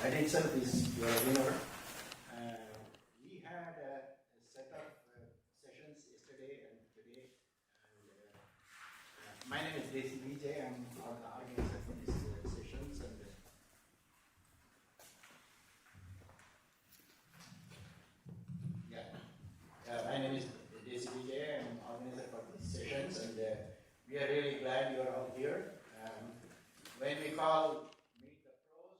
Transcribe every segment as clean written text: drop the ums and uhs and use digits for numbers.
That itself is your winner. We had a set of sessions yesterday and today. And my name is Desi Vijay. I'm the organizer for these sessions. And my name is Desi Vijay. I'm organizer for these sessions, and we are really glad you are all here. When we call Meet the Pros,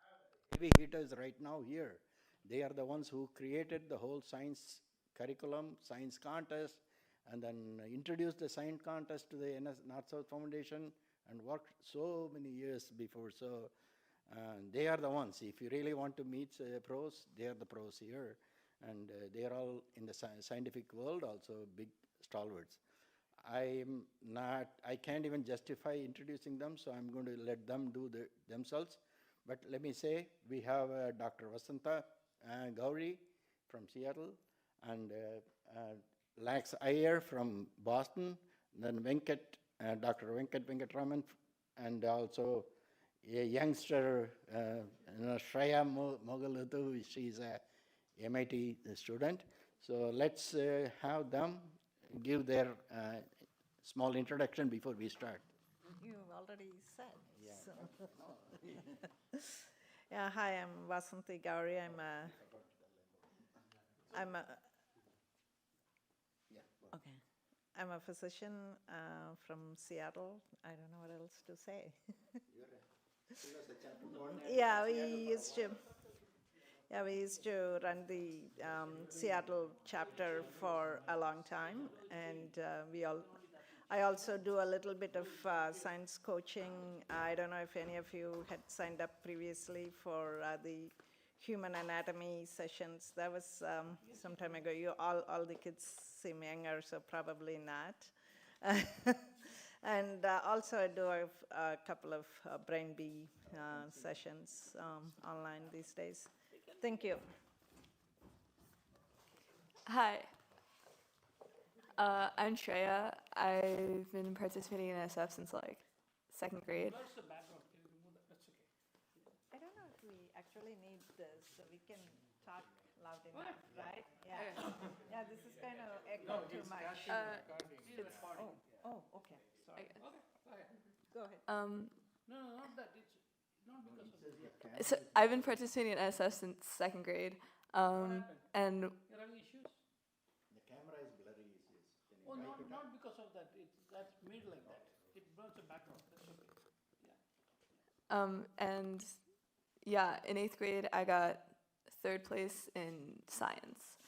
I have heavy hitters right now here. They are the ones who created the whole science curriculum, science contest, and then introduced the science contest to the North-South Foundation and worked so many years before. So they are the ones. If you really want to meet pros, they are the pros here. And they are all in the scientific world, also big stalwarts. I can't even justify introducing them, so I'm going to let them do themselves. But let me say, we have Dr. Vasanta Gauri from Seattle, and Lax Iyer from Boston, then Dr. Venkat Venkataraman, and also a youngster, Shreya Mogalutu. She's a MIT student. So let's have them give their small introduction before we start. You already said. Yeah. So. Yeah. Hi, I'm Vasanthi Gauri. Okay. I'm a physician from Seattle. I don't know what else to say. Yeah, we used to run the Seattle chapter for a long time, and I also do a little bit of science coaching. I don't know if any of you had signed up previously for the human anatomy sessions. That was some time ago. All the kids seem younger, so probably not. And also I do a couple of brain bee sessions online these days. Thank you. Hi, I'm Shreya. I've been participating in SF since like second grade. I don't know if we actually need this, so we can talk loud enough, right? Yeah. Yeah, this is kind of echo too much. Okay. Sorry. Go ahead. No, not that. It's not because of that. So I've been participating in SF since second grade, and You're having issues? The camera is blurry. Oh, not because of that. That's made like that. It burns the background. That's okay. Yeah. and yeah, in 8th grade I got 3rd place in science,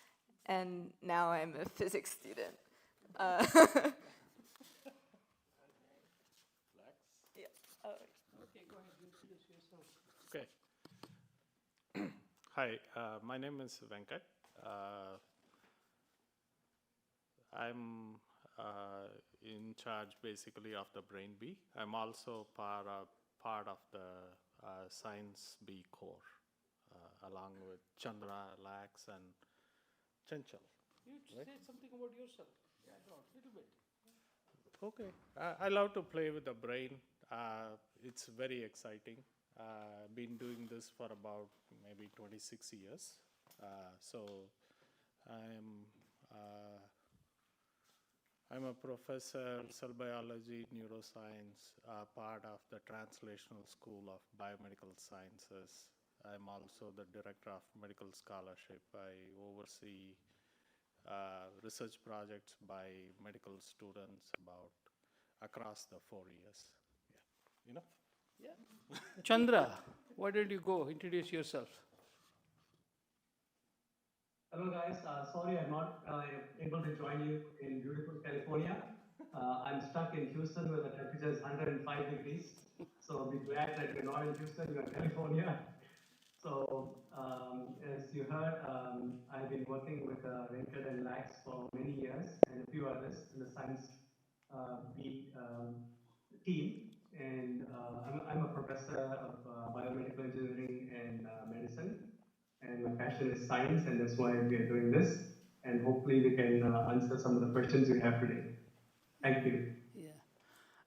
and now I'm a physics student. Yeah. Okay, go ahead. Introduce yourself. Okay. Hi, my name is Venkat. I'm in charge basically of the Brain Bee. I'm also part of the Science Bee Core, along with Chandra, Lax, and Chanchal. You say something about yourself. Background, little bit. Okay. I love to play with the brain. It's very exciting. Been doing this for about maybe 26 years. So I'm a professor, cell biology, neuroscience, part of the Translational School of Biomedical Sciences. I'm also the director of medical scholarship. I oversee research projects by medical students across the 4 years. Yeah, enough? Yeah. Chandra, why don't you go introduce yourself? Hello guys, sorry I'm not able to join you in beautiful California. I'm stuck in Houston where the temperature is 105 degrees. So I'll be glad that you're not in Houston, you're in California. So as you heard, I've been working with Venkat and Lax for many years and a few others in the science beat team. And I'm a professor of biomedical engineering and medicine. And my passion is science, and that's why we are doing this. And hopefully we can answer some of the questions you have today. Thank you. Yeah.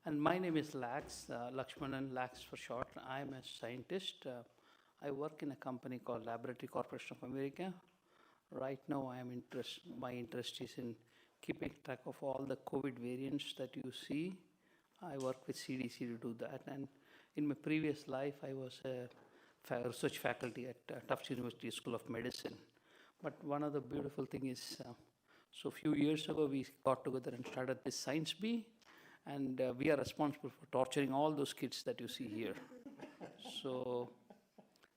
And my name is Lax, Lakshmanan Lax for short. I'm a scientist. I work in a company called Laboratory Corporation of America. Right now, my interest is in keeping track of all the COVID variants that you see. I work with CDC to do that. And in my previous life, I was a research faculty at Tufts University School of Medicine. But one of the beautiful thing is, so a few years ago, we got together and started this Science Bee, and we are responsible for torturing all those kids that you see here. So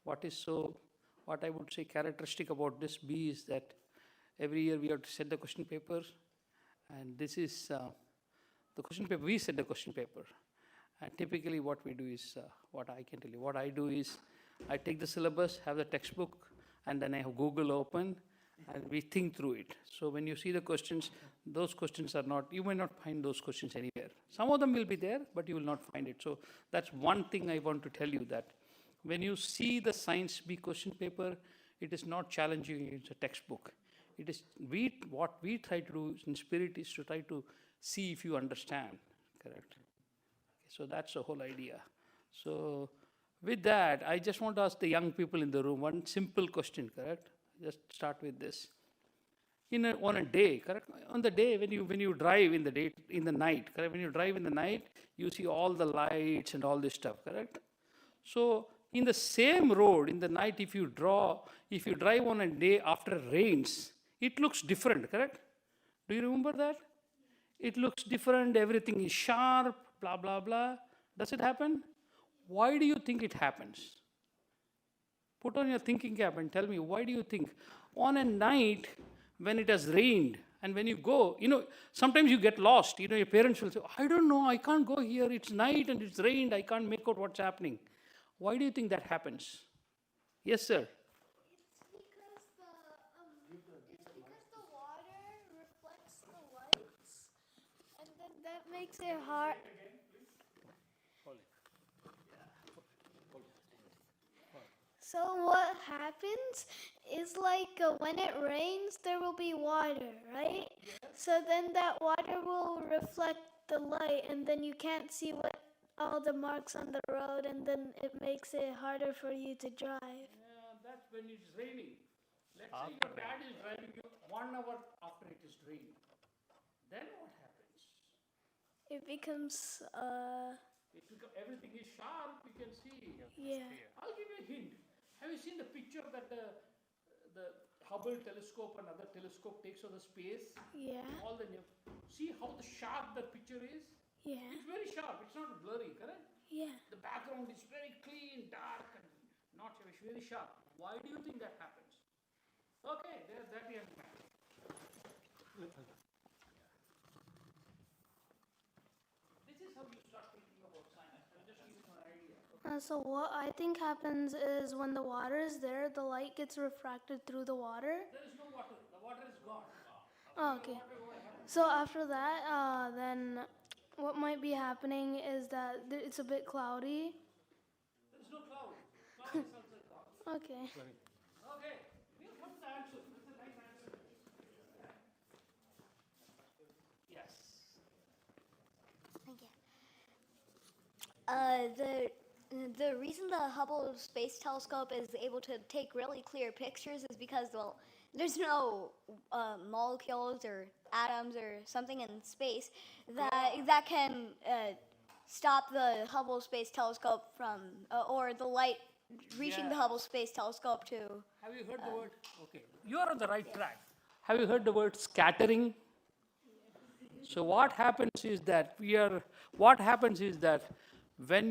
what I would say characteristic about this bee is that every year we have to set the question paper, and this is the question paper. We set the question paper, and typically what we do is, what I can tell you, what I do is, I take the syllabus, have the textbook, and then I have Google open, and we think through it. So when you see the questions, those questions are not, you may not find those questions anywhere. Some of them will be there, but you will not find it. So that's one thing I want to tell you, that when you see the Science Bee question paper, it is not challenging against a textbook. It is, what we try to do in spirit is to try to see if you understand, correct? So that's the whole idea. So with that, I just want to ask the young people in the room one simple question, correct? Just start with this. On a day, correct? On the day when you drive in the night, correct? When you drive in the night, you see all the lights and all this stuff, correct? So in the same road, in the night, if you drive on a day after rains, it looks different, correct? Do you remember that? It looks different, everything is sharp, blah, blah, blah. Does it happen? Why do you think it happens? Put on your thinking cap and tell me, why do you think on a night when it has rained and when you go, sometimes you get lost, your parents will say, I don't know, I can't go here, it's night and it's rained, I can't make out what's happening. Why do you think that happens? Yes, sir. It's because the water reflects the lights, and then that makes it hard. So what happens is when it rains, there will be water, right? So then that water will reflect the light, and then you can't see all the marks on the road, and then it makes it harder for you to drive. Yeah, that's when it's raining. Let's say your dad is driving you 1 hour after it is raining. Then what happens? It becomes, everything is sharp, you can see. yeah. I'll give you a hint. Have you seen the picture that the Hubble telescope and other telescope takes of the space? Yeah. See how sharp the picture is? Yeah. It's very sharp. It's not blurry, correct? Yeah. The background is very clean, dark, and not very sharp. Why do you think that happens? Okay, there's that young man. This is how you start thinking about science. I'll just give you an idea. So what I think happens is when the water is there, the light gets refracted through the water. There is no water. The water is gone. Oh, okay. So after that, then what might be happening is that it's a bit cloudy. There is no cloud. Cloud is also gone. Okay. Okay. Here comes the answer. This is the right answer. Yes. The reason the Hubble Space Telescope is able to take really clear pictures is because, well, there's no molecules or atoms or something in space that can stop the Hubble Space Telescope from, or the light reaching the Hubble Space Telescope to. Have you heard the word? Okay, you are on the right track. Have you heard the word scattering? So what happens is that when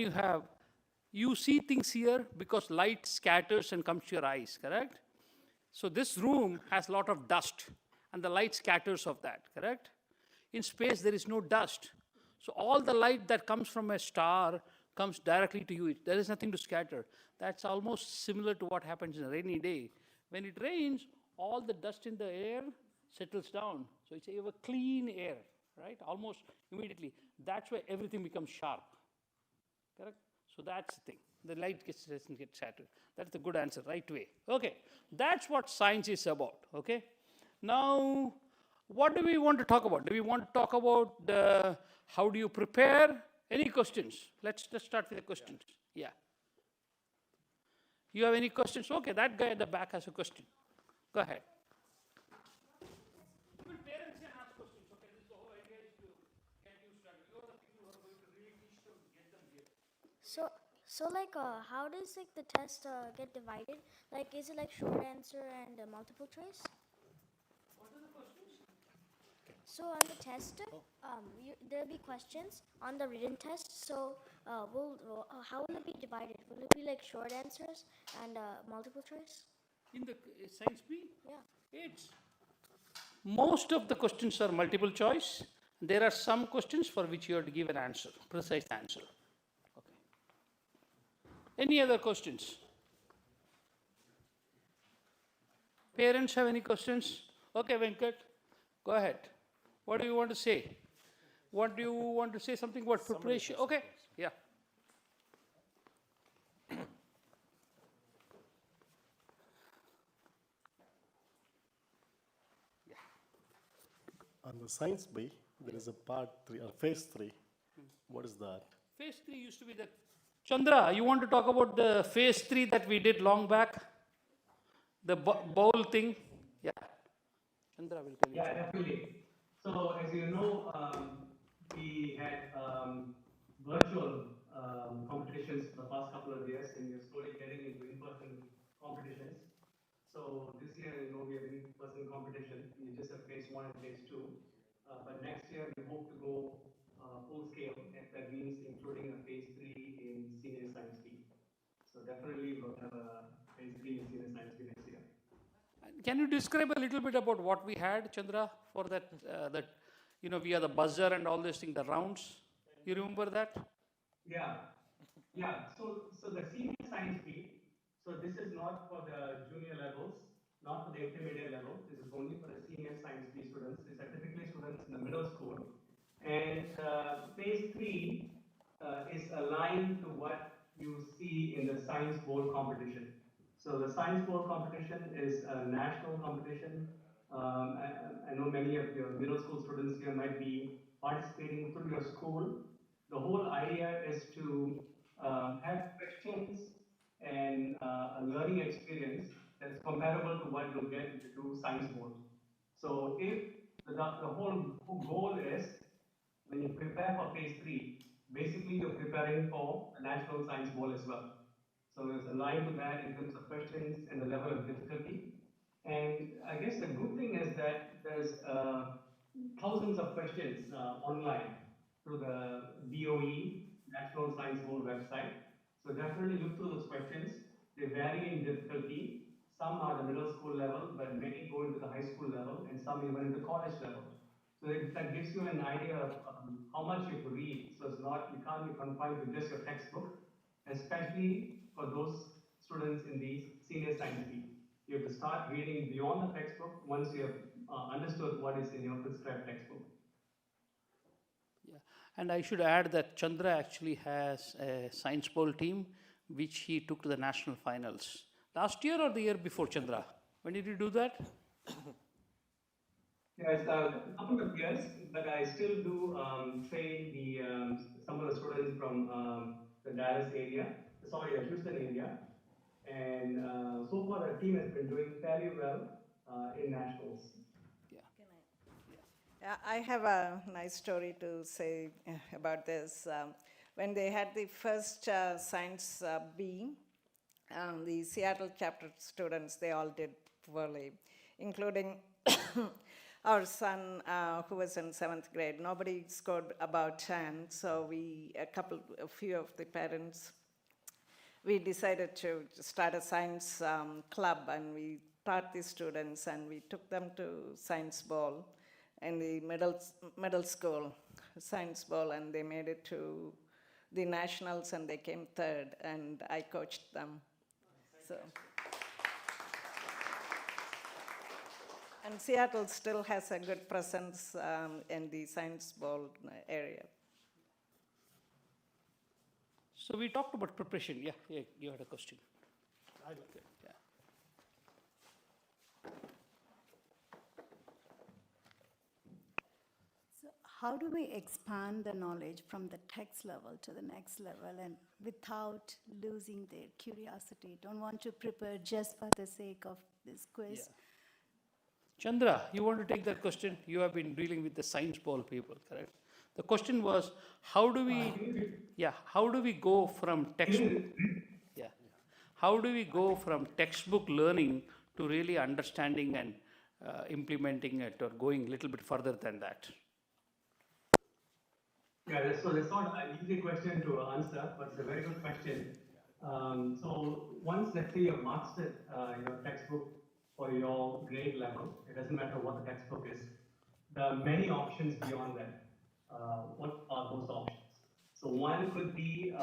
you see things here because light scatters and comes to your eyes, correct? So this room has a lot of dust and the light scatters of that, correct? In space, there is no dust. So all the light that comes from a star comes directly to you. There is nothing to scatter. That's almost similar to what happens in a rainy day. When it rains, all the dust in the air settles down. So it's you have a clean air, right? Almost immediately. That's why everything becomes sharp, correct? So that's the thing. The light doesn't get shattered. That's the good answer, right way. Okay, that's what science is about, okay? Now, what do we want to talk about? Do we want to talk about how do you prepare? Any questions? Let's start with the questions. Yeah. You have any questions? Okay, that guy at the back has a question. Go ahead. Even parents can ask questions. Okay, this is the whole idea is to get you started. You are the people who are going to really teach them, get them here. So like, how does like the test get divided? Like, is it like short answer and multiple choice? What are the questions? So on the test, there'll be questions on the written test. So how will it be divided? Will it be like short answers and multiple choice? In the science B? Yeah. It's most of the questions are multiple choice. There are some questions for which you have to give an answer, precise answer. Okay. Any other questions? Parents have any questions? Okay, Venkat, go ahead. What do you want to say? What do you want to say? Something about preparation? Okay, yeah. On the science B, there is a part 3 or phase 3. What is that? Phase 3 used to be the... Chandra, you want to talk about the phase 3 that we did long back? The bowl thing? Yeah. Chandra will tell you. Yeah, definitely. So as you know, we had virtual competitions for the past couple of years, and we're slowly getting into in-person competitions. So this year, we have in-person competition. We just have phase 1 and phase 2. But next year, we hope to go full scale, and that means including a phase 3 in senior science B. So definitely, we'll have a phase 3 in senior science B next year. Can you describe a little bit about what we had, Chandra, for that, we had the buzzer and all these things, the rounds? You remember that? Yeah. So the senior science B, so this is not for the junior levels, not for the intermediate level. This is only for the senior science B students. These are typically students in the middle school. And phase 3 is aligned to what you see in the Science Bowl competition. So the Science Bowl competition is a national competition. I know many of your middle school students here might be participating through your school. The whole idea is to have questions and a learning experience that's comparable to what you'll get if you do Science Bowl. So if the whole goal is, when you prepare for phase 3, basically you're preparing for a National Science Bowl as well. So there's a line to that in terms of questions and the level of difficulty. And I guess the good thing is that there's thousands of questions online through the DOE, National Science Bowl website. So definitely look through those questions. They vary in difficulty. Some are the middle school level, but many go into the high school level, and some even into college level. So that gives you an idea of how much you have to read. So it's not, you can't be confined to just your textbook, especially for those students in the senior science B. You have to start reading beyond the textbook once you have understood what is in your prescribed textbook. Yeah, and I should add that Chandra actually has a science bowl team which he took to the national finals. Last year or the year before, Chandra? When did you do that? Yeah, it's a couple of years, but I still do train some of the students from the Houston area. And so far, the team has been doing fairly well in nationals. Yeah, I have a nice story to say about this. When they had the first Science B, the Seattle chapter students, they all did poorly, including our son who was in 7th grade. Nobody scored about 10, so a few of the parents, we decided to start a science club, and we taught the students, and we took them to Science Bowl in the middle school Science Bowl, and they made it to the nationals, and they came 3rd, and I coached them. So, and Seattle still has a good presence in the Science Bowl area. So we talked about preparation. Yeah, you had a question. Okay, yeah. So how do we expand the knowledge from the text level to the next level and without losing their curiosity? Don't want to prepare just for the sake of this quiz. Yeah. Chandra, you want to take that question? You have been dealing with the science ball people, correct? The question was, how do we go from textbook, how do we go from textbook learning to really understanding and implementing it or going a little bit further than that? Yeah, so that's not an easy question to answer, but it's a very good question. So once, let's say, you've mastered your textbook for your grade level, it doesn't matter what the textbook is, there are many options beyond that. What are those options? So one could be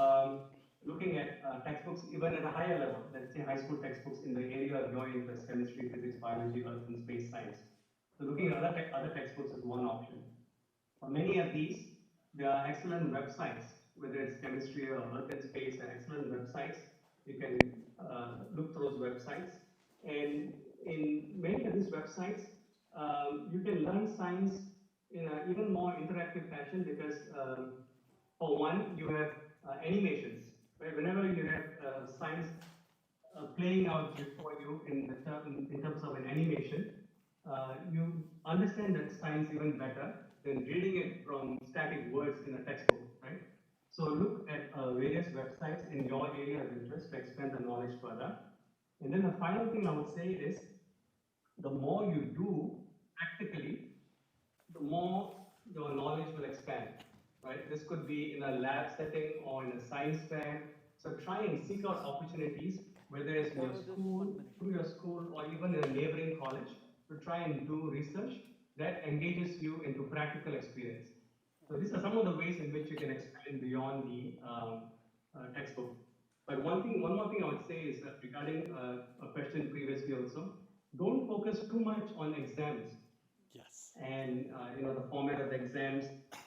looking at textbooks even at a higher level, let's say high school textbooks in the area of your interest, chemistry, physics, biology, earth and space science. So looking at other textbooks is one option. For many of these, there are excellent websites, whether it's chemistry or earth and space, are excellent websites. You can look through those websites. And in many of these websites, you can learn science in an even more interactive fashion because, for one, you have animations. Right? Whenever you have science playing out before you in terms of an animation, you understand that science even better than reading it from static words in a textbook, right? So look at various websites in your area of interest to expand the knowledge further. And then the final thing I would say is, the more you do practically, the more your knowledge will expand, right? This could be in a lab setting or in a science fair. So try and seek out opportunities, whether it's in your school, through your school, or even in a neighboring college, to try and do research that engages you into practical experience. So these are some of the ways in which you can expand beyond the textbook. But one more thing I would say is that regarding a question previously also, don't focus too much on exams. Yes. And the format of the exams,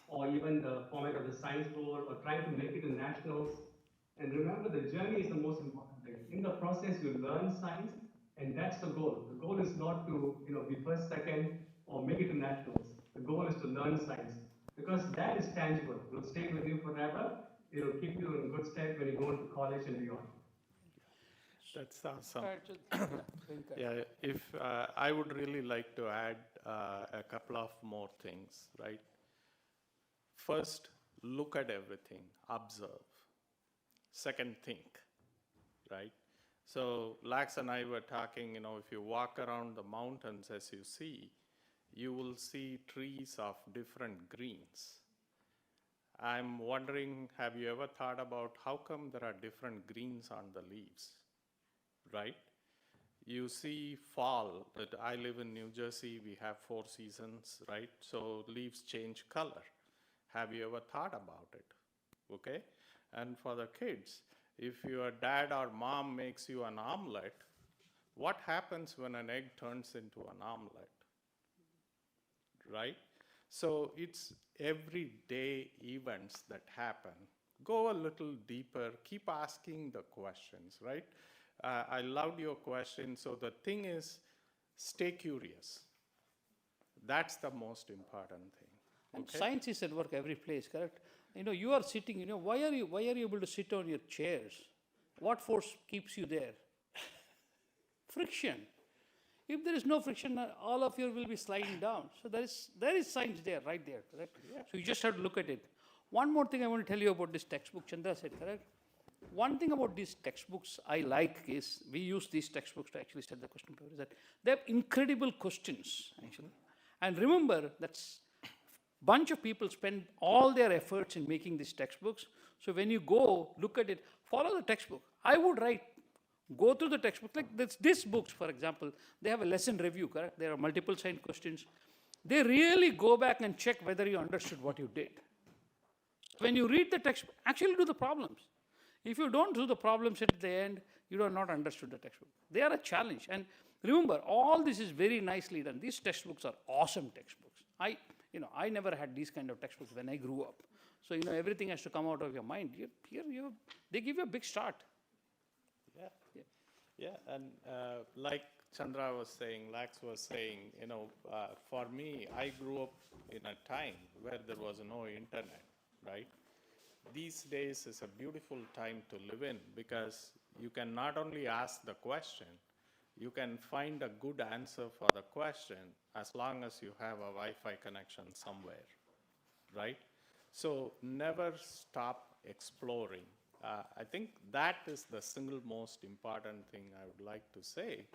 or even the format of the science board, or trying to make it to nationals. And remember, the journey is the most important thing. In the process, you learn science, and that's the goal. The goal is not to be first, second, or make it to nationals. The goal is to learn science, because that is tangible. It will stay with you forever. It will keep you in good stead when you go into college and beyond. That's awesome. Venkat. Yeah, if I would really like to add a couple of more things, right? First, look at everything, observe. Second, think, right? So Lax and I were talking, if you walk around the mountains as you see, you will see trees of different greens. I'm wondering, have you ever thought about how come there are different greens on the leaves? Right? You see fall, that I live in New Jersey, we have 4 seasons, right? So leaves change color. Have you ever thought about it? Okay? And for the kids, if your dad or mom makes you an omelet, what happens when an egg turns into an omelet? Right? So it's everyday events that happen. Go a little deeper, keep asking the questions, right? I loved your question. So the thing is, stay curious. That's the most important thing. And okay? science is at work every place, correct? You are sitting, why are you able to sit on your chairs? What force keeps you there? Friction. If there is no friction, all of you will be sliding down. So there is science there, right there, correct? Yeah. So you just have to look at it. One more thing I want to tell you about this textbook, Chandra said, correct? One thing about these textbooks I like is, we use these textbooks to actually set the question paper, is that they have incredible questions, actually. And remember, that's bunch of people spend all their efforts in making these textbooks. So when you go, look at it, follow the textbook. I would go through the textbook, like this books, for example, they have a lesson review, correct? There are multiple sign questions. They really go back and check whether you understood what you did. When you read the textbook, actually do the problems. If you don't do the problems at the end, you have not understood the textbook. They are a challenge. And remember, all this is very nicely done. These textbooks are awesome textbooks. I never had these kind of textbooks when I grew up. So, everything has to come out of your mind. They give you a big start. Yeah, and like Chandra was saying, Lax was saying, for me, I grew up in a time where there was no internet, right? These days is a beautiful time to live in because you can not only ask the question, you can find a good answer for the question as long as you have a Wi-Fi connection somewhere, right? So never stop exploring. I think that is the single most important thing I would like to say,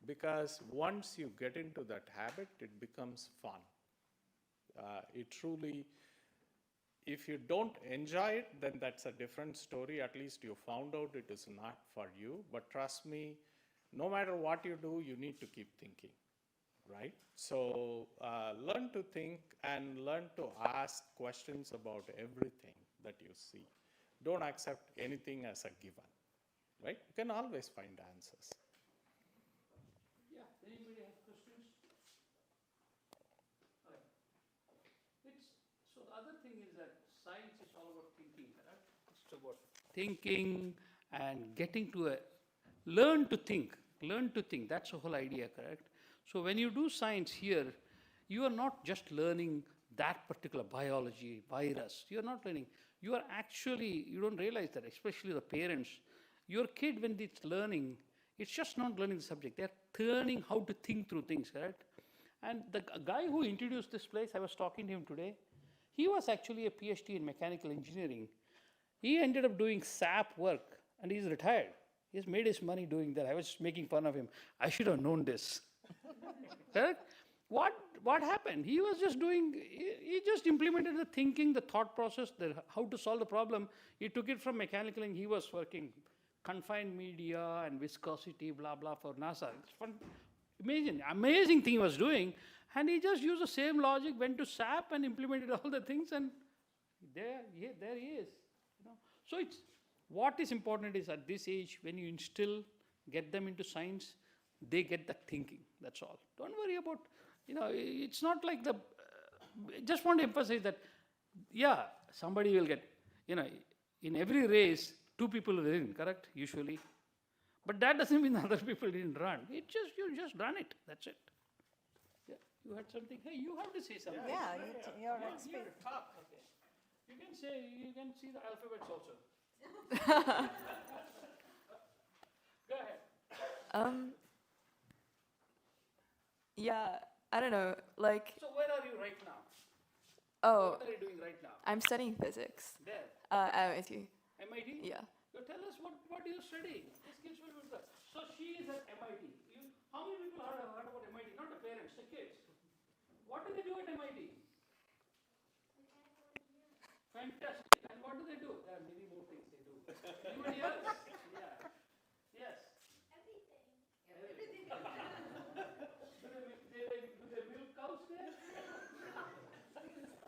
because once you get into that habit, it becomes fun. It truly, if you don't enjoy it, then that's a different story. At least you found out it is not for you. But trust me, no matter what you do, you need to keep thinking, right? So learn to think and learn to ask questions about everything that you see. Don't accept anything as a given, right? You can always find answers. Yeah, anybody have questions? All right. So the other thing is that science is all about thinking, correct? It's about thinking and getting to learn to think. Learn to think, that's the whole idea, correct? So when you do science here, you are not just learning that particular biology, virus. You're not learning. You are actually, you don't realize that, especially the parents. Your kid, when it's learning, it's just not learning the subject. They're learning how to think through things, correct? And the guy who introduced this place, I was talking to him today, he was actually a PhD in mechanical engineering. He ended up doing SAP work, and he's retired. He's made his money doing that. I was making fun of him. I should have known this. Correct? What happened? He was just doing, he just implemented the thinking, the thought process, how to solve the problem. He took it from mechanical and he was working confined media and viscosity, blah, blah, for NASA. It's fun. Amazing thing he was doing. And he just used the same logic, went to SAP and implemented all the things, and there he is. So what is important is at this age, when you get them into science, they get that thinking, that's all. Don't worry about, it's not like just want to emphasize that, yeah, somebody will get, in every race, 2 people will win, correct, usually. But that doesn't mean other people didn't run. You just run it, that's it. Yeah, you had something, hey, you have to say something. Yeah, you're Here, talk, okay. You can see the alphabets also. Go ahead. Yeah, I don't know, like. So where are you right now? Oh. What are you doing right now? I'm studying physics. There. At MIT. MIT? Yeah. So tell us what do you study? So she is at MIT. How many people heard about MIT? Not the parents, the kids. What do they do at MIT? Fantastic. And what do they do? There are many more things they do. Anybody else? Yeah. Yes. Everything. Do they milk cows there?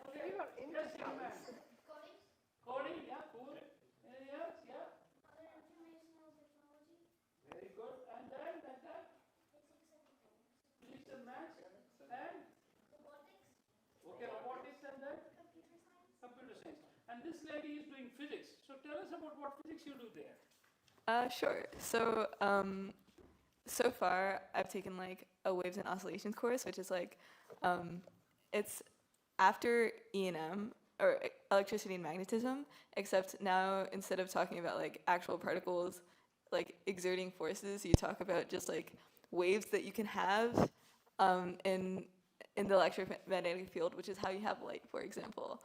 Okay. Yes, young man. Coding, yeah, cool. Anything else? Yeah. Other informational technology. Very good. And then physics and maths. And robotics. Okay, robotics and then computer science. And this lady is doing physics. So tell us about what physics you do there. Sure. So, so far I've taken like a waves and oscillations course, which is like, it's after E&M, or electricity and magnetism, except now instead of talking about like actual particles, like exerting forces, you talk about just like waves that you can have in the electromagnetic field, which is how you have light, for example,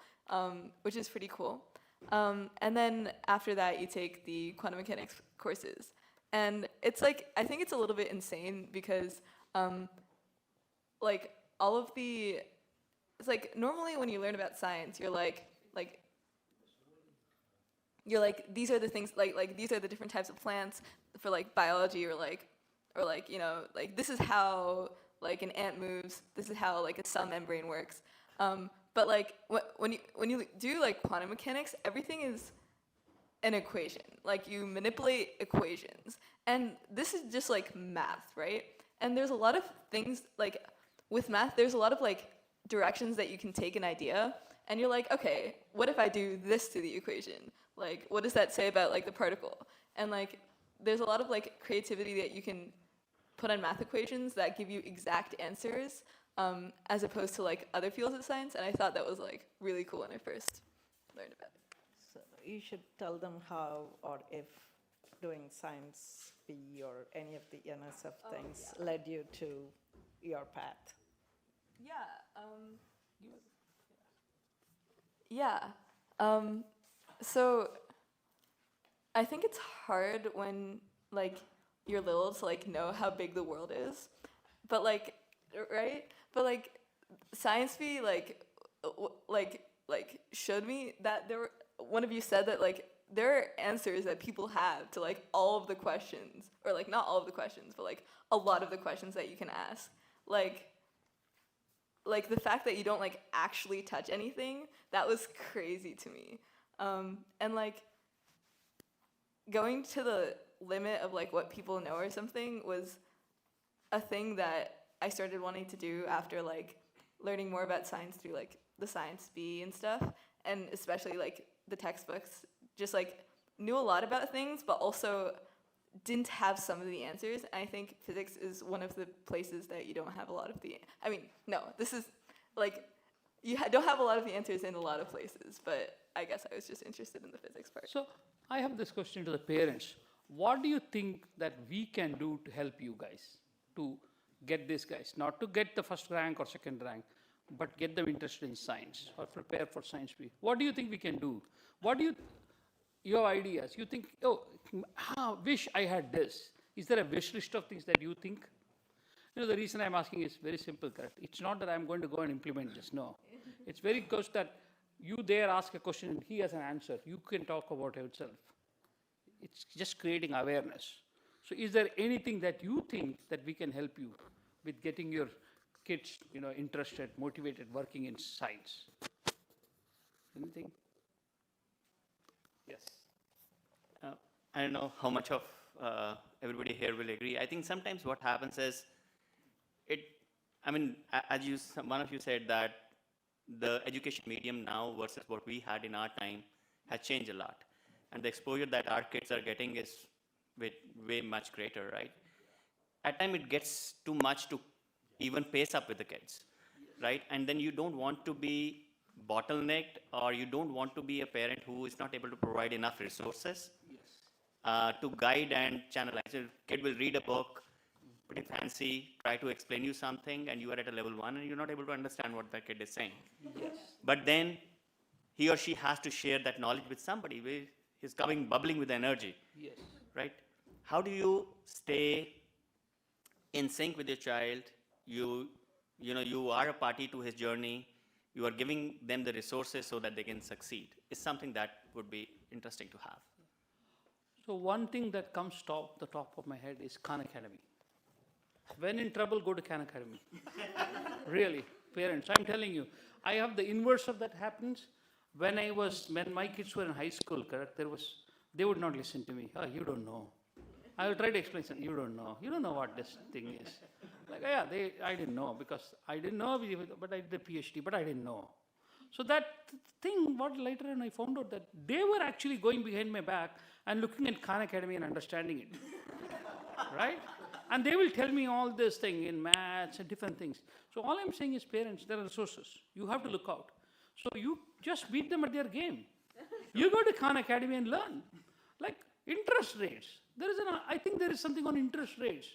which is pretty cool. And then after that, you take the quantum mechanics courses. And it's like, I think it's a little bit insane because like all of the, it's like normally when you learn about science, you're like these are the things, like these are the different types of plants for like biology, or like like this is how like an ant moves, this is how like a cell membrane works. But like when you do like quantum mechanics, everything is an equation. Like you manipulate equations, and this is just like math, right? And there's a lot of things like with math. There's a lot of like directions that you can take an idea, and you're like, okay, what if I do this to the equation? Like, what does that say about like the particle? And like, there's a lot of like creativity that you can put on math equations that give you exact answers, as opposed to like other fields of science. And I thought that was like really cool when I first learned about it. So you should tell them how or if doing science B or any of the NSF things led you to your path. So I think it's hard when like you're little to like know how big the world is, but like, right? But like science B like showed me that there were, one of you said that like there are answers that people have to like all of the questions, or like not all of the questions, but like a lot of the questions that you can ask. Like the fact that you don't like actually touch anything, that was crazy to me. And like going to the limit of like what people know or something was a thing that I started wanting to do after like learning more about science through like the Science Bee and stuff, and especially like the textbooks. Just like knew a lot about things, but also didn't have some of the answers. And I think physics is one of the places that you don't have a lot of the, I mean, no, this is like, you don't have a lot of the answers in a lot of places, but I guess I was just interested in the physics part. So I have this question to the parents. What do you think that we can do to help you guys to get these guys, not to get the first rank or second rank, but get them interested in science or prepare for Science Bee? What do you think we can do? What do you, your ideas, you think, oh, wish I had this. Is there a wish list of things that you think? You know, the reason I'm asking is very simple, correct? It's not that I'm going to go and implement this, no. It's very close that you there ask a question and he has an answer. You can talk about it yourself. It's just creating awareness. So is there anything that you think that we can help you with getting your kids, you know, interested, motivated, working in science? Anything? Yes. I don't know how much of everybody here will agree. I think sometimes what happens is, as one of you said that the education medium now versus what we had in our time has changed a lot. And the exposure that our kids are getting is way much greater, right? At times it gets too much to even pace up with the kids, right? And then you don't want to be bottlenecked, or you don't want to be a parent who is not able to provide enough resources to guide and channelize. A kid will read a book, pretty fancy, try to explain you something, and you are at a level 1 and you're not able to understand what that kid is saying. Yes. But then he or she has to share that knowledge with somebody where he's coming bubbling with energy. Yes. Right? How do you stay in sync with your child? You are a party to his journey. You are giving them the resources so that they can succeed. It's something that would be interesting to have. So one thing that comes the top of my head is Khan Academy. When in trouble, go to Khan Academy. Really, parents, I'm telling you, I have the inverse of that happens. When my kids were in high school, correct, they would not listen to me. Oh, you don't know. I will try to explain something. You don't know. You don't know what this thing is. Like, yeah, I didn't know, because I didn't know, but I did a PhD, but I didn't know. So that thing, what later on I found out that they were actually going behind my back and looking at Khan Academy and understanding it, right? And they will tell me all this thing in maths and different things. So all I'm saying is, parents, there are resources. You have to look out. So you just beat them at their game. You go to Khan Academy and learn. Like interest rates. I think there is something on interest rates.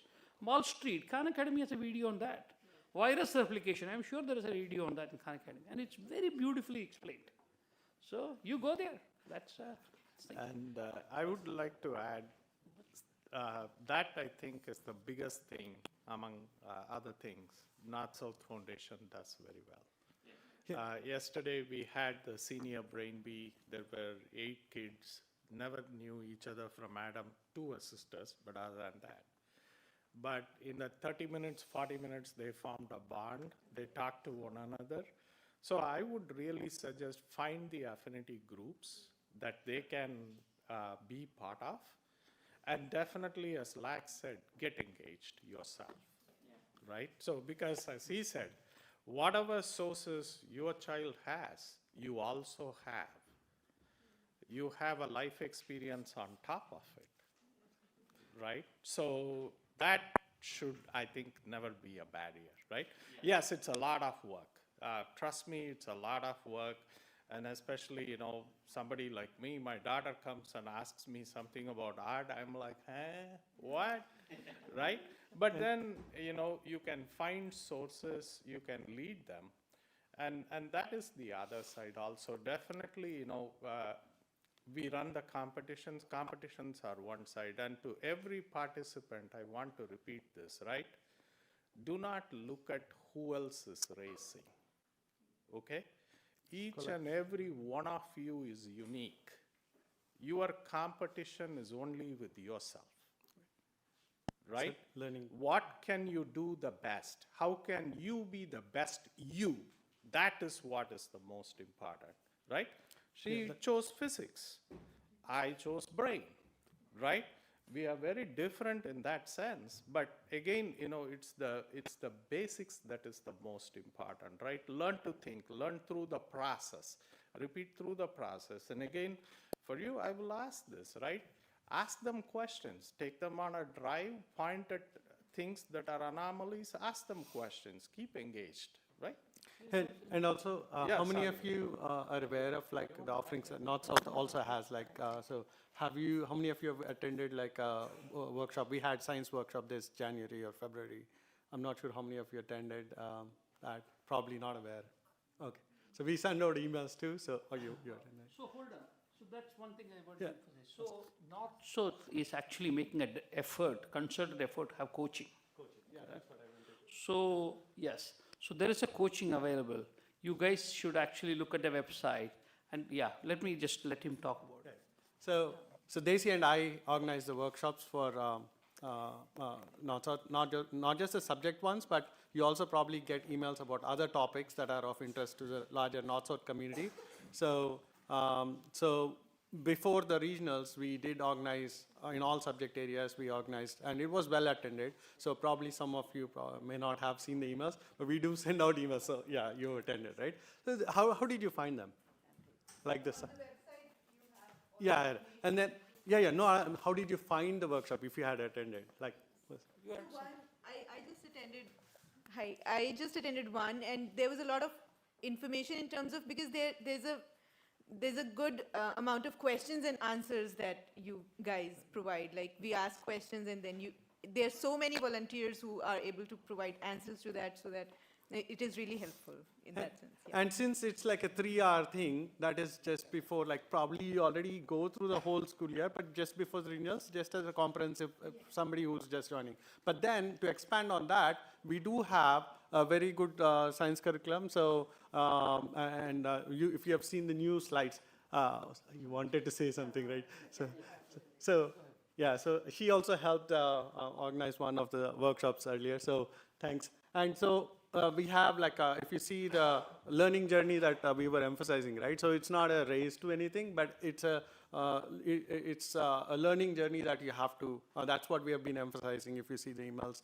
Wall Street, Khan Academy has a video on that. Virus replication, I'm sure there is a video on that in Khan Academy. And it's very beautifully explained. So you go there. That's And I would like to add, that I think is the biggest thing among other things. North South Foundation does very well. Yesterday we had the senior Brain Bee. There were 8 kids, never knew each other from Adam, 2 sisters, but other than that. But in the 30 minutes, 40 minutes, they formed a bond. They talked to one another. So I would really suggest find the affinity groups that they can be part of. And definitely, as Lax said, get engaged yourself, right? So because as he said, whatever sources your child has, you also have. You have a life experience on top of it, right? So that should, I think, never be a barrier, right? Yes, it's a lot of work. Trust me, it's a lot of work. And especially, somebody like me, my daughter comes and asks me something about art. I'm like, what? Right? But then, you can find sources, you can lead them. And that is the other side also. Definitely, we run the competitions. Competitions are one side. And to every participant, I want to repeat this, right? Do not look at who else is racing, okay? Each and every one of you is unique. Your competition is only with yourself, right? So learning. What can you do the best? How can you be the best you? That is what is the most important, right? She chose physics. I chose brain, right? We are very different in that sense, but again, it's the basics that is the most important, right? Learn to think, learn through the process, repeat through the process. And again, for you, I will ask this, right? Ask them questions, take them on a drive, point at things that are anomalies, ask them questions, keep engaged, right? And also, Yeah, how many sorry. of you are aware of like the offerings that North South also has like, so how many of you have attended like a workshop? We had science workshop this January or February. I'm not sure how many of you attended that, probably not aware. Okay, so we send out emails too, so, you attended. So hold on. So that's one thing I want to Yeah. emphasize. So North South is actually making an effort, concerted effort to have coaching. Yeah, that's what I wanted. So yes, so there is a coaching available. You guys should actually look at the website, and yeah, let him talk about it. So Desi and I organize the workshops for not just the subject ones, but you also probably get emails about other topics that are of interest to the larger North-South community. So before the regionals, we did organize in all subject areas. We organized, and it was well attended. So probably some of you may not have seen the emails, but we do send out emails. So yeah, you attended, right? So how did you find them? Like this? Yeah, and then how did you find the workshop if you had attended? Like, I just attended. Hi, I just attended one, and there was a lot of information in terms of, because there's a good amount of questions and answers that you guys provide. Like, we ask questions, and then there's so many volunteers who are able to provide answers to that, so that it is really helpful in that sense. Yeah. and since it's like a 3-hour thing, that is just before, like probably you already go through the whole school year, but just before the renewals, just as a comprehensive, somebody who's just joining. But then to expand on that, we do have a very good science curriculum. So, if you have seen the new slides, you wanted to say something, right? So she also helped organize one of the workshops earlier. So thanks. And so we have like, if you see the learning journey that we were emphasizing, right? So it's not a race to anything, but it's a learning journey that you have to, that's what we have been emphasizing if you see the emails.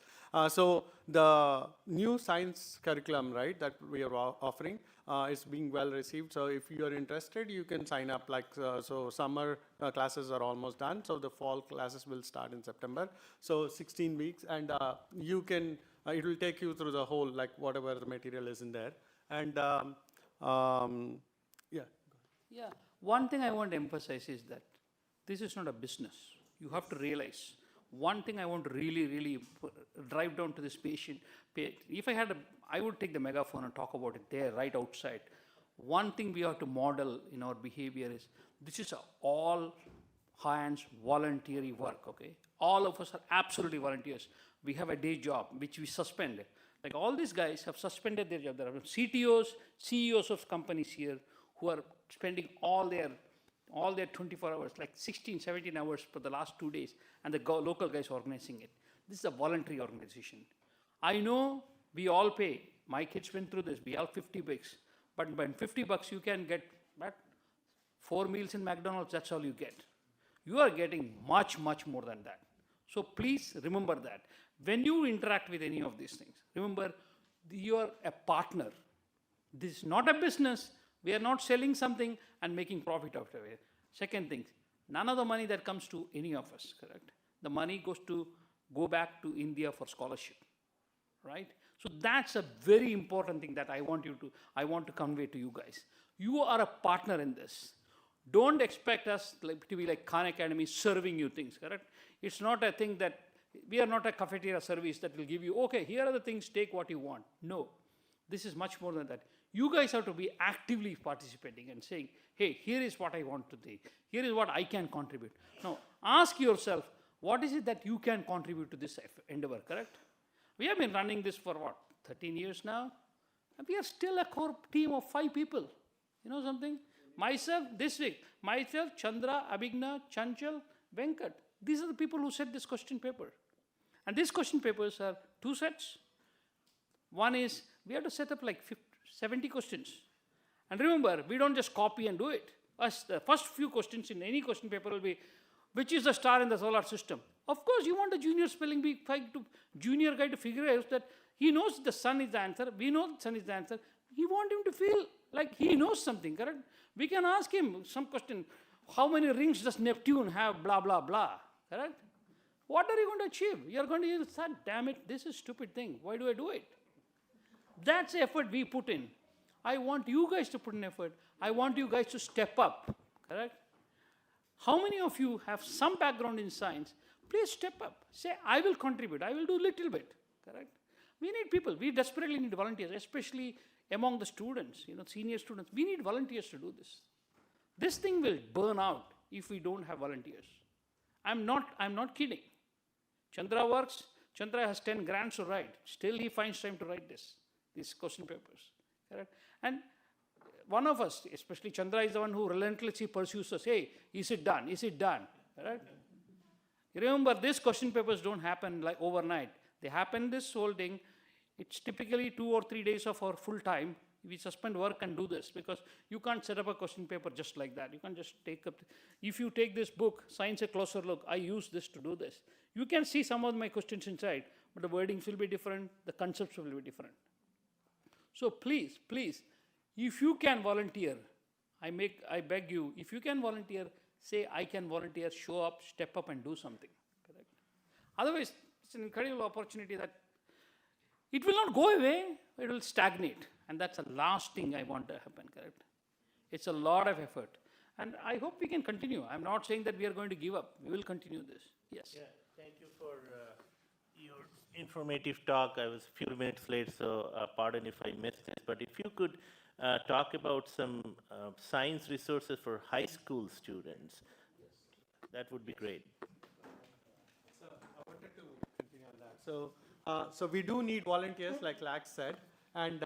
So the new science curriculum, right, that we are offering is being well received. So if you are interested, you can sign up. Like, so summer classes are almost done. So the fall classes will start in September. So 16 weeks, and you can, it will take you through the whole, like whatever the material is in there. And Yeah, one thing I want to emphasize is that this is not a business. You have to realize one thing I want to really drive down to this patient. If I had I would take the megaphone and talk about it there, right outside. One thing we have to model in our behavior is this is all hands voluntary work, okay? All of us are absolutely volunteers. We have a day job, which we suspended. Like all these guys have suspended their job. There are CTOs, CEOs of companies here who are spending all their 24 hours, like 16, 17 hours for the last 2 days, and the local guys organizing it. This is a voluntary organization. I know we all pay. My kids went through this. We all $50, but by $50 you can get 4 meals in McDonald's. That's all you get. You are getting much more than that. So please remember that. When you interact with any of these things, remember you are a partner. This is not a business. We are not selling something and making profit out of it. Second thing, none of the money that comes to any of us, correct? The money goes to go back to India for scholarship, right? So that's a very important thing that I want to convey to you guys. You are a partner in this. Don't expect us to be like Khan Academy serving you things, correct? It's not a thing that, we are not a cafeteria service that will give you, okay, here are the things, take what you want. No, this is much more than that. You guys have to be actively participating and saying, hey, here is what I want to do. Here is what I can contribute. Now, ask yourself, what is it that you can contribute to this endeavor, correct? We have been running this for what, 13 years now? And we are still a core team of 5 people. You know something? Myself, this week, Chandra, Abhigna, Chanchal, Venkat. These are the people who set this question paper. And these question papers are 2 sets. One is, we have to set up like 70 questions. And remember, we don't just copy and do it. The first few questions in any question paper will be, which is the star in the solar system? Of course, you want a junior spelling bee junior guy to figure out that he knows the sun is the answer. We know the sun is the answer. You want him to feel like he knows something, correct? We can ask him some question. How many rings does Neptune have? Blah, blah, blah, correct? What are you going to achieve? You're going to say, damn it, this is a stupid thing. Why do I do it? That's the effort we put in. I want you guys to put in effort. I want you guys to step up, correct? How many of you have some background in science? Please step up. Say, I will contribute. I will do a little bit, correct? We need people. We desperately need volunteers, especially among the students, senior students. We need volunteers to do this. This thing will burn out if we don't have volunteers. I'm not kidding. Chandra works. Chandra has 10 grants to write. Still, he finds time to write these question papers, correct? And one of us, especially Chandra, is the one who relentlessly pursues us. Hey, is it done? Is it done? Correct? Remember, these question papers don't happen like overnight. They happen this whole thing. It's typically 2 or 3 days of our full time. We suspend work and do this because you can't set up a question paper just like that. You can't just take up. If you take this book, Science a Closer Look, I use this to do this. You can see some of my questions inside, but the wordings will be different. The concepts will be different. So please, if you can volunteer, I beg you, if you can volunteer, say, I can volunteer, show up, step up and do something, correct? Otherwise, it's an incredible opportunity that it will not go away, it will stagnate. And that's the last thing I want to happen, correct? It's a lot of effort. And I hope we can continue. I'm not saying that we are going to give up. We will continue this. Yes. Yeah, thank you for your informative talk. I was a few minutes late, so pardon if I missed it. But if you could talk about some science resources for high school students, that would be great. So I wanted to continue on that. So we do need volunteers, like Lax said. And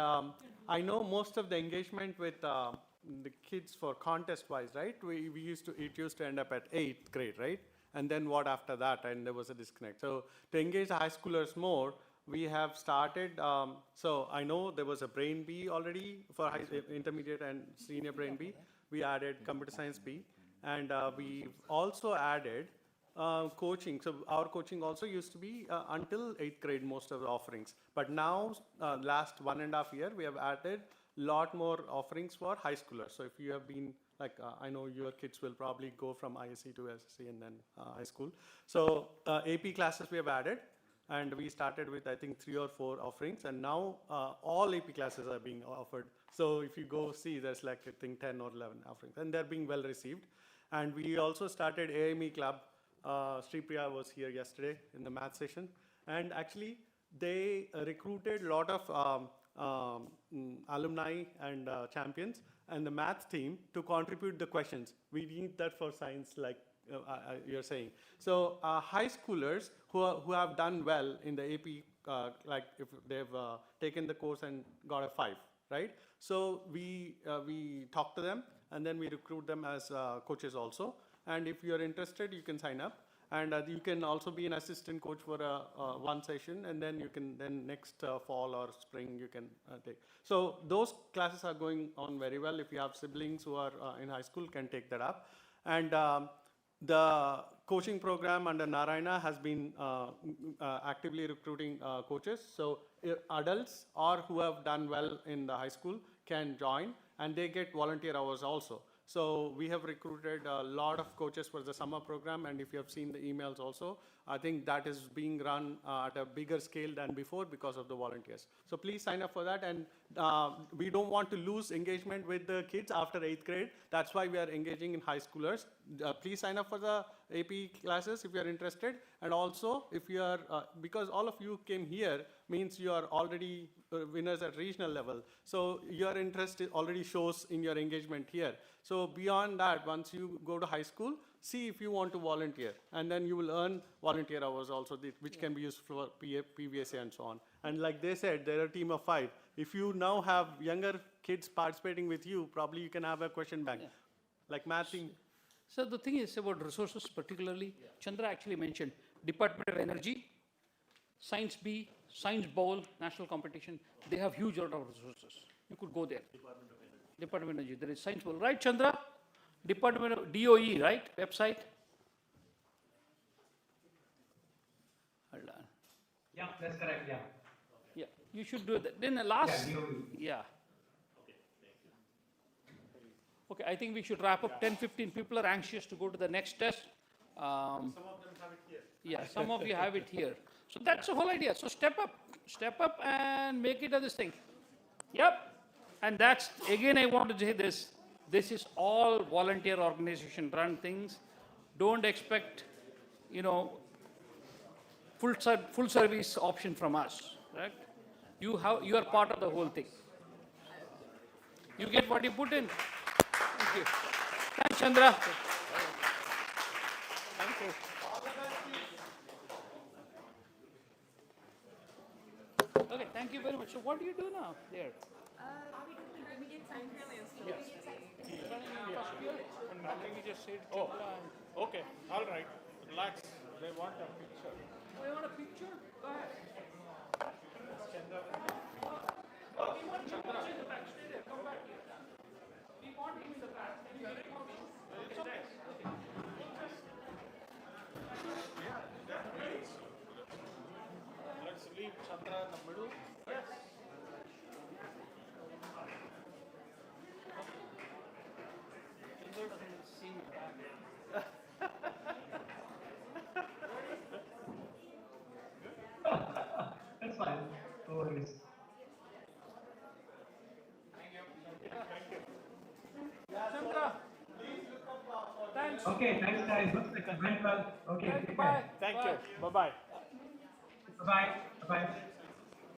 I know most of the engagement with the kids for contest-wise, right? It used to end up at 8th grade, right? And then what after that? And there was a disconnect. So to engage the high schoolers more, we have started, so I know there was a brain bee already for intermediate and senior brain bee. We added computer science bee. And we also added coaching. So our coaching also used to be until 8th grade, most of the offerings. But now, last 1.5 years, we have added a lot more offerings for high schoolers. So if you have been, I know your kids will probably go from ISC to SSC and then high school. So AP classes we have added. And we started with, I think, 3 or 4 offerings. And now all AP classes are being offered. So if you go see, there's like, I think, 10 or 11 offerings. And they're being well received. And we also started AME Club. Sri Priya was here yesterday in the math session. And actually, they recruited a lot of alumni and champions and the math team to contribute the questions. We need that for science, like you're saying. So high schoolers who have done well in the AP, like if they've taken the course and got a 5, right? So we talk to them and then we recruit them as coaches also. And if you're interested, you can sign up. And you can also be an assistant coach for one session, and then you can next fall or spring you can take. So those classes are going on very well. If you have siblings who are in high school, can take that up. And the coaching program under Narayana has been actively recruiting coaches. So adults or who have done well in the high school can join, and they get volunteer hours also. So we have recruited a lot of coaches for the summer program, and if you have seen the emails also, I think that is being run at a bigger scale than before because of the volunteers. So please sign up for that. And we don't want to lose engagement with the kids after 8th grade. That's why we are engaging in high schoolers. Please sign up for the AP classes if you are interested. And also, if you are, because all of you came here, means you are already winners at regional level. So your interest already shows in your engagement here. So beyond that, once you go to high school, see if you want to volunteer. And then you will earn volunteer hours also, which can be used for PVSA and so on. And like they said, they're a team of 5. If you now have younger kids participating with you, probably you can have a question bank. Like mathing. So the thing is about resources particularly, Chandra actually mentioned Department of Energy, Science B, Science Bowl, national competition, they have huge amount of resources. You could go there. Department of Energy, there is Science Bowl. Right, Chandra? Department of DOE, right, website? Hold on. Yeah, that's correct, yeah. Yeah, you should do that. Then the last, Yeah, DOE. yeah. Okay, I think we should wrap up. 10, 15 people are anxious to go to the next test. Some of them have it here. Yeah, some of you have it here. So that's the whole idea. So step up and make it a this thing. Yep. And that's, again, I want to say this. This is all volunteer organization run things. Don't expect, you know, full service option from us, right? You are part of the whole thing. You get what you put in. Thank you. Thanks, Chandra. Thank you. Okay, thank you very much. So what do you do now there? We do intermediate science and Yes. And maybe just say to Chandra and Okay, all right, relax. They want a picture. oh, you want a picture? Go ahead. Oh, we want Chandra in the back. Stay there. Come back here. We want him in the back. Okay, thanks. Okay. Let's leave Chandra in the middle. Yes. Chandra doesn't see me back. That's fine, no worries. Chandra. Thanks. Okay, thanks guys, looks like I went well. Okay, take Bye. care. Thank you. Bye-bye. Bye-bye, bye-bye.